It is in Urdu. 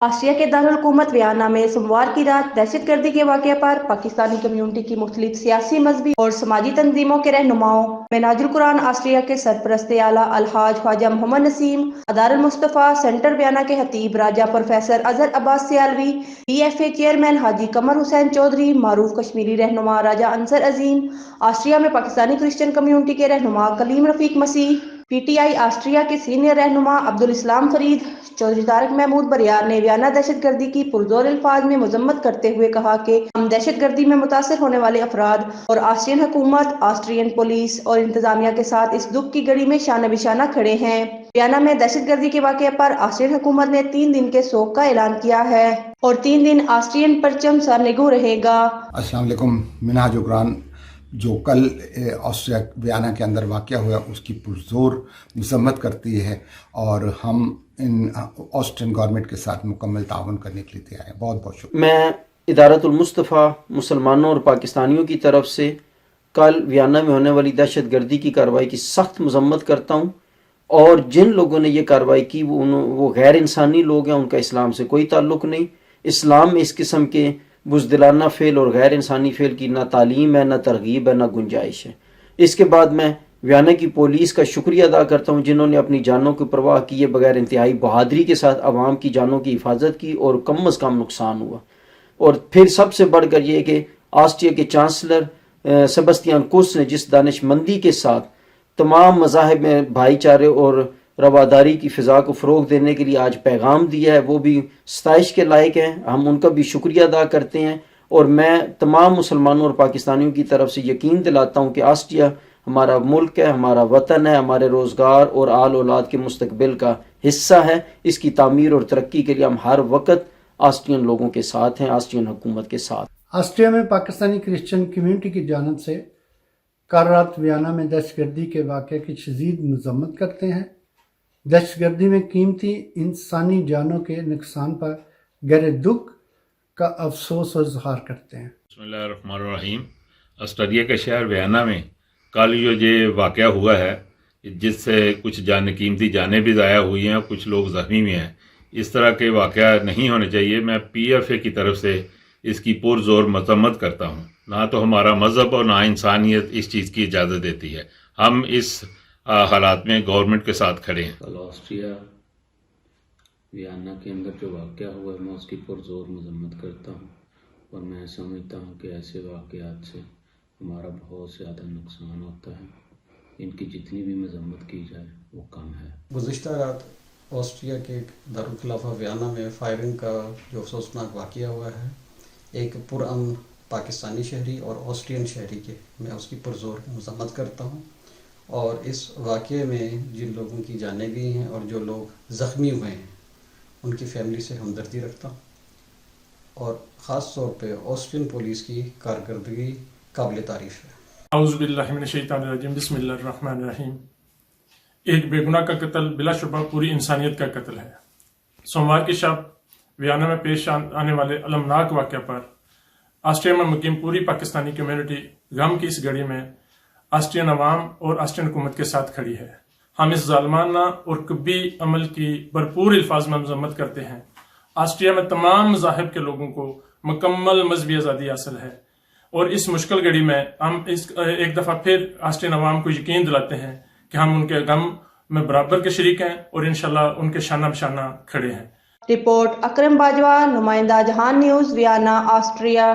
آسٹریا کے دارالحکومت ویانا میں سوموار کی رات دہشت گردی کے واقعے پر پاکستانی کمیونٹی کی مختلف سیاسی، مذہبی اور سماجی تنظیموں کے رہنماؤں، منہاج القرآن آسٹریا کے سرپرست اعلیٰ الحاج خواجہ محمد نسیم، دار المصطفیٰ سینٹر ویانا کے خطیب راجہ پروفیسر اظہر عباس سیالوی، DFA چیئرمین حاجی قمر حسین چودھری، معروف کشمیری رہنما راجہ انصر عظیم، آسٹریا میں پاکستانی کرسچن کمیونٹی کے رہنما کلیم رفیق مسیح، PTI آسٹریا کے سینئر رہنما عبدالاسلام فرید، چودھری طارق محمود بریار نے ویانا دہشت گردی کی پرزور الفاظ میں مذمت کرتے ہوئے کہا کہ ہم دہشت گردی میں متاثر ہونے والے افراد اور آسٹرین حکومت، آسٹرین پولیس اور انتظامیہ کے ساتھ اس دکھ کی گھڑی میں شانہ بشانہ کھڑے ہیں۔ ویانا میں دہشت گردی کے واقعے پر آسٹرین حکومت نے 3 دن کے سوگ کا اعلان کیا ہے اور 3 دن آسٹرین پرچم سرنگوں رہے گا۔ السلام علیکم۔ منہاج القرآن جو کل آسٹریا ویانا کے اندر واقعہ ہوا اس کی پرزور مذمت کرتی ہے اور ہم آسٹرین گورنمنٹ کے ساتھ مکمل تعاون کرنے کے لیے تیار ہیں۔ بہت بہت شکریہ۔ میں ادارت المصطفیٰ مسلمانوں اور پاکستانیوں کی طرف سے کل ویانا میں ہونے والی دہشت گردی کی کارروائی کی سخت مذمت کرتا ہوں، اور جن لوگوں نے یہ کارروائی کی وہ غیر انسانی لوگ ہیں، ان کا اسلام سے کوئی تعلق نہیں۔ اسلام میں اس قسم کے بزدلانہ فعل اور غیر انسانی فعل کی نہ تعلیم ہے، نہ ترغیب ہے، نہ گنجائش ہے۔ اس کے بعد میں ویانا کی پولیس کا شکریہ ادا کرتا ہوں جنہوں نے اپنی جانوں کی پرواہ کیے بغیر انتہائی بہادری کے ساتھ عوام کی جانوں کی حفاظت کی اور کم از کم نقصان ہوا۔ اور پھر سب سے بڑھ کر یہ کہ آسٹریا کے چانسلر سیباستیان کرز نے جس دانش مندی کے ساتھ تمام مذاہب میں بھائی چارے اور رواداری کی فضا کو فروغ دینے کے لیے آج پیغام دیا ہے، وہ بھی ستائش کے لائق ہیں۔ ہم ان کا بھی شکریہ ادا کرتے ہیں، اور میں تمام مسلمانوں اور پاکستانیوں کی طرف سے یقین دلاتا ہوں کہ آسٹریا ہمارا ملک ہے، ہمارا وطن ہے، ہمارے روزگار اور آل اولاد کے مستقبل کا حصہ ہے۔ اس کی تعمیر اور ترقی کے لیے ہم ہر وقت آسٹرین لوگوں کے ساتھ ہیں، آسٹرین حکومت کے ساتھ۔ آسٹریا میں پاکستانی کرسچن کمیونٹی کی جانب سے کل رات ویانا میں دہشت گردی کے واقعے کی شدید مذمت کرتے ہیں۔ دہشت گردی میں قیمتی انسانی جانوں کے نقصان پر گہرے دکھ کا افسوس اور اظہار کرتے ہیں۔ بسم اللہ الرحمن الرحیم۔ آسٹریلیا کے شہر ویانا میں کل یہ واقعہ ہوا ہے جس سے کچھ قیمتی جانیں بھی ضائع ہوئی ہیں اور کچھ لوگ زخمی بھی ہیں۔ اس طرح کے واقعہ نہیں ہونے چاہیے۔ میں PFA کی طرف سے اس کی پرزور مذمت کرتا ہوں۔ نہ تو ہمارا مذہب اور نہ انسانیت اس چیز کی اجازت دیتی ہے۔ ہم اس حالات میں گورنمنٹ کے ساتھ کھڑے ہیں۔ کل آسٹریا ویانا کے اندر جو واقعہ ہوا ہے میں اس کی پرزور مذمت کرتا ہوں، اور میں سمجھتا ہوں کہ ایسے واقعات سے ہمارا بہت زیادہ نقصان ہوتا ہے۔ ان کی جتنی بھی مذمت کی جائے وہ کم ہے۔ گزشتہ رات آسٹریا کے دارالخلافہ ویانا میں فائرنگ کا جو افسوسناک واقعہ ہوا ہے، ایک پرامن پاکستانی شہری اور آسٹرین شہری کے، میں اس کی پرزور مذمت کرتا ہوں، اور اس واقعے میں جن لوگوں کی جانیں گئی ہیں اور جو لوگ زخمی ہوئے ہیں ان کی فیملی سے ہمدردی رکھتا ہوں، اور خاص طور پہ آسٹرین پولیس کی کارکردگی قابل تعریف ہے۔ اعوذ باللہ من الشیطان الرجیم، بسم اللہ الرحمن الرحیم۔ ایک بے گناہ کا قتل بلا شبہ پوری انسانیت کا قتل ہے۔ سوموار کی شب ویانا میں پیش آنے والے المناک واقعہ پر آسٹریا میں مقیم پوری پاکستانی کمیونٹی غم کی اس گھڑی میں آسٹرین عوام اور آسٹرین حکومت کے ساتھ کھڑی ہے۔ ہم اس ظالمانہ اور کبھی عمل کی بھرپور الفاظ میں مذمت کرتے ہیں۔ آسٹریا میں تمام مذاہب کے لوگوں کو مکمل مذہبی آزادی حاصل ہے، اور اس مشکل گھڑی میں ہم ایک دفعہ پھر آسٹرین عوام کو یقین دلاتے ہیں کہ ہم ان کے غم میں برابر کے شریک ہیں اور انشاءاللہ ان کے شانہ بشانہ کھڑے ہیں۔ رپورٹ اکرم باجوہ، نمائندہ جہان نیوز، ویانا، آسٹریا۔